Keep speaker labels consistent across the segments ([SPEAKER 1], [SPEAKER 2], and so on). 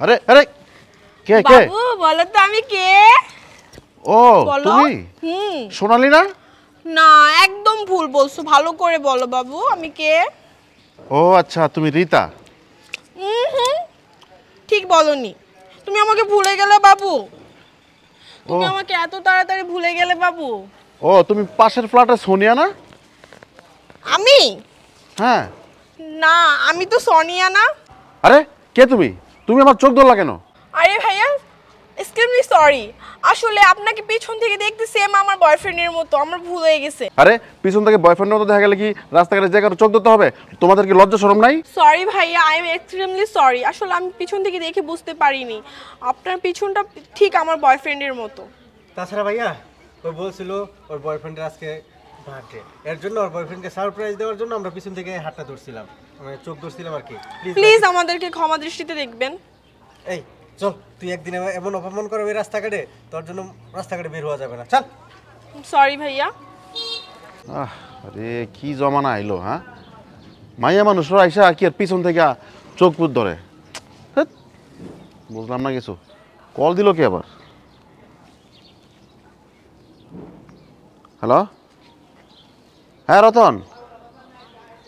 [SPEAKER 1] আরে আরে কে কে
[SPEAKER 2] বাবু বলো তো আমি কে?
[SPEAKER 1] ও তুমি সোনালি না?
[SPEAKER 2] না একদম ভুল বলছো, ভালো করে বলো বাবু আমি কে?
[SPEAKER 1] ও আচ্ছা তুমি রীতা।
[SPEAKER 2] ঠিক বলনি, তুমি আমাকে ভুলে গেলে বাবু। তুমি আমাকে এত তাড়াতাড়ি ভুলে গেলে বাবু।
[SPEAKER 1] ও তুমি পাশের ফ্ল্যাটে সোনিয়া না?
[SPEAKER 2] আমি?
[SPEAKER 1] হ্যাঁ।
[SPEAKER 2] না আমি তো সোনিয়া না।
[SPEAKER 1] আরে কে তুমি? তুমি আমার চোখ ধরলা কেন?
[SPEAKER 2] আরে ভাইয়া এক্সকিউজ মি, সরি, আসলে আপনাকে পিছন থেকে দেখতে সেম আমার বয়ফ্রেন্ডের মতো, আমার ভুল হয়ে গেছে।
[SPEAKER 1] আরে পিছন থেকে বয়ফ্রেন্ডের মতো দেখা গেলে কি রাস্তাঘাটে যে কারো চোখ ধরতে হবে? তোমাদের কি লজ্জা শরম নাই?
[SPEAKER 2] সরি ভাইয়া, আই এম এক্সট্রিমলি সরি, আসলে আমি পিছন থেকে দেখে বুঝতে পারিনি আপনার পিছনটা ঠিক আমার বয়ফ্রেন্ডের মতো।
[SPEAKER 3] তাছাড়া ভাইয়া ওই বলছিল ওর বয়ফ্রেন্ডের আজকে বার্থডে, এর জন্য ওর বয়ফ্রেন্ডকে সারপ্রাইজ দেওয়ার জন্য আমরা পিছন থেকে হাতটা ধরছিলাম, মানে চোখ ধরছিলাম আর কি।
[SPEAKER 2] প্লিজ আমাদেরকে ক্ষমা দৃষ্টিতে দেখবেন।
[SPEAKER 3] এই চল, তুই একদিন এমন অপমান করবি রাস্তাঘাটে, তোর জন্য রাস্তাঘাটে বের হওয়া যাবে না, চল।
[SPEAKER 2] সরি ভাইয়া।
[SPEAKER 1] আরে কি জমানা আইলো, হ্যাঁ? মাইয়া মানুষরা আইসা কি আর পিছন থেকে চোখ পুত ধরে? বুঝলাম না কিছু। কল দিল কি আবার? হ্যালো, হ্যাঁ রতন,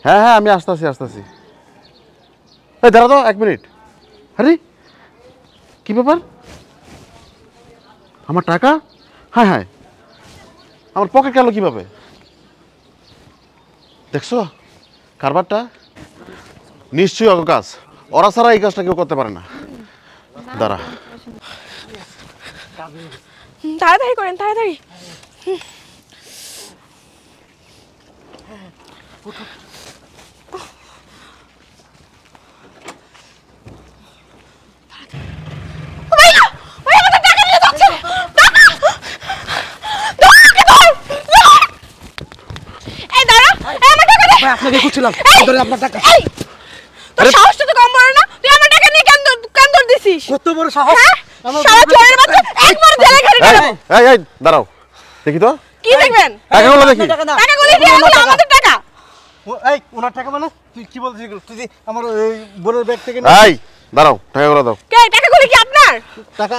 [SPEAKER 1] হ্যাঁ হ্যাঁ আমি আসতেছি। এই দাঁড়া তো 1 মিনিট। আরে কি ব্যাপার? আমার টাকা? হ্যাঁ হ্যাঁ, আমার পকেট গেল কিভাবে? দেখছো কারবারটা? নিশ্চয়ই অগ কাজ, ওরা ছাড়া এই কাজটা কেউ করতে পারে না। দাঁড়া,
[SPEAKER 2] তাড়াতাড়ি করেন তাড়াতাড়ি।
[SPEAKER 4] আপনাকে খুঁজছিলাম, আপনার টাকা।
[SPEAKER 2] তোর সাহসটা তো কম বড় না, তুই আমার টাকা নিয়ে কেন দৌড় দিছিস?
[SPEAKER 4] কত বড় সাহস!
[SPEAKER 2] শালা চোরের বাচ্চা, একবার জেলে ঘাড়ি দেব।
[SPEAKER 1] এই দাঁড়াও, দেখি তো
[SPEAKER 2] কি দেখবেন?
[SPEAKER 1] টাকাগুলো দেখি।
[SPEAKER 2] টাকাগুলো দিয়ে আমাদের টাকা।
[SPEAKER 3] এই ওনার টাকা মানে তুই কি বলছিস? তুই আমার ওই বোনের ব্যাগ থেকে
[SPEAKER 1] এই দাঁড়াও, টাকাগুলো দাও।
[SPEAKER 2] কে টাকাগুলো কি আপনার?
[SPEAKER 3] টাকা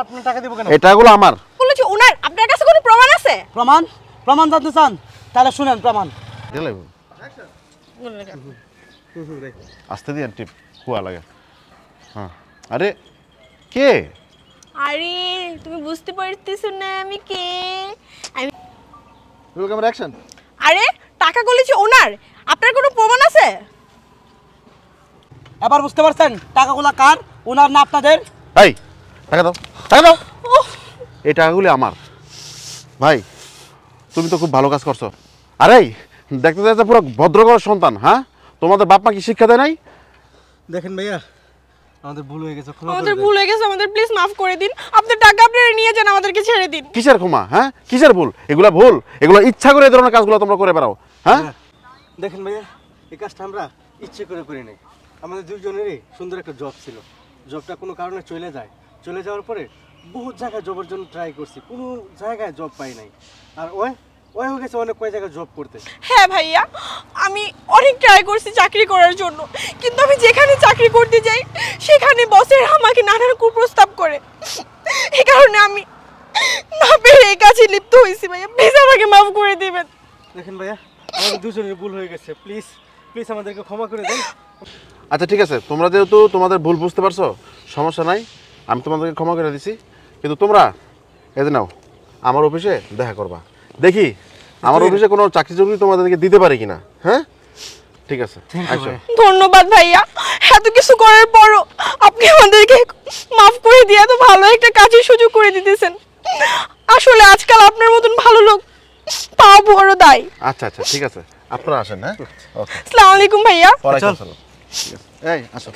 [SPEAKER 3] আপনার টাকা দিব কেন?
[SPEAKER 1] এই টাকাগুলো আমার।
[SPEAKER 2] বলেছি ওনার। আপনার কাছে কোনো প্রমাণ আছে?
[SPEAKER 4] প্রমাণ জানতে চান? তাহলে শুনেন প্রমাণ।
[SPEAKER 1] দিলে আস্তে দিয়ে টিপ কুয়া লাগে। হ্যাঁ, আরে কে?
[SPEAKER 2] আরে তুমি বুঝতে পারতেছো না আমি কে? আমি
[SPEAKER 1] রোল ক্যামেরা অ্যাকশন।
[SPEAKER 2] আরে টাকাগুলো যে ওনার, আপনার কোনো প্রমাণ আছে?
[SPEAKER 4] এবার বুঝতে পারছেন টাকাগুলো কার, ওনার না আপনাদের?
[SPEAKER 1] এই টাকা দাও, এই টাকাগুলি আমার। ভাই তুমি তো খুব ভালো কাজ করছো। আরে দেখতে দেখতে পুরো ভদ্রঘরের সন্তান। হ্যাঁ, তোমাদের বাপ মা কি শিক্ষা দেয় নাই?
[SPEAKER 3] দেখেন ভাইয়া, আমাদের ভুল হয়ে গেছে,
[SPEAKER 2] আমাদের ভুল হয়ে গেছে, আমাদের প্লিজ মাফ করে দিন। আপনার টাকা আপনারা নিয়ে যান, আমাদেরকে ছেড়ে দিন।
[SPEAKER 1] কিসের ক্ষমা? হ্যাঁ কিসের ভুল? এগুলা ভুল, এগুলো ইচ্ছা করে এই ধরনের কাজগুলো তোমরা করে বেড়াও। হ্যাঁ
[SPEAKER 3] দেখেন ভাইয়া, এই কাজটা আমরা ইচ্ছে করে করি নাই। আমাদের দুজনেরই সুন্দর একটা জব ছিল, জবটা কোনো কারণে চলে যাওয়ার পরে বহুত জায়গায় জবের জন্য ট্রাই করছি, কোনো জায়গায় জব পাই নাই। আর ওই হয়ে গেছে অনেক কয় জায়গায় জব করতে।
[SPEAKER 2] হ্যাঁ ভাইয়া, আমি অনেক ট্রাই করছি চাকরি করার জন্য, কিন্তু আমি যেখানে চাকরি করতে যাই সেখানে বসের আমাকে নানান কুপ্রস্তাব করে। এই কারণে আমি না পেরে এই কাজে লিপ্ত হয়েছি। ভাইয়া প্লিজ আমাকে মাফ করে দিবেন।
[SPEAKER 3] দেখেন ভাইয়া, আমাদের দুজনের ভুল হয়ে গেছে, প্লিজ আমাদেরকে ক্ষমা করে দেন।
[SPEAKER 1] আচ্ছা ঠিক আছে, তোমরা যেহেতু তোমাদের ভুল বুঝতে পারছো, সমস্যা নাই, আমি তোমাদেরকে ক্ষমা করে দিছি। কিন্তু তোমরা এদের নাও, আমার অফিসে দেখা করবা, দেখি আমার অফিসে কোনো চাকরি জমি তোমাদেরকে দিতে পারি কিনা। হ্যাঁ ঠিক আছে, আচ্ছা
[SPEAKER 2] ধন্যবাদ ভাইয়া, এত কিছু করার পরও আপনি আমাদেরকে মাফ করে দিয়ে এত ভালো একটা কাজের সুযোগ করে দিতেছেন। আসলে আজকাল আপনার মতন ভালো লোক পাওয়া বড় দায়।
[SPEAKER 1] আচ্ছা আচ্ছা ঠিক আছে, আপনারা আসেন। হ্যাঁ ওকে,
[SPEAKER 2] আসসালামু আলাইকুম ভাইয়া।
[SPEAKER 1] ওয়ালাইকুম আসসালাম। ঠিক আছে, এই আসো।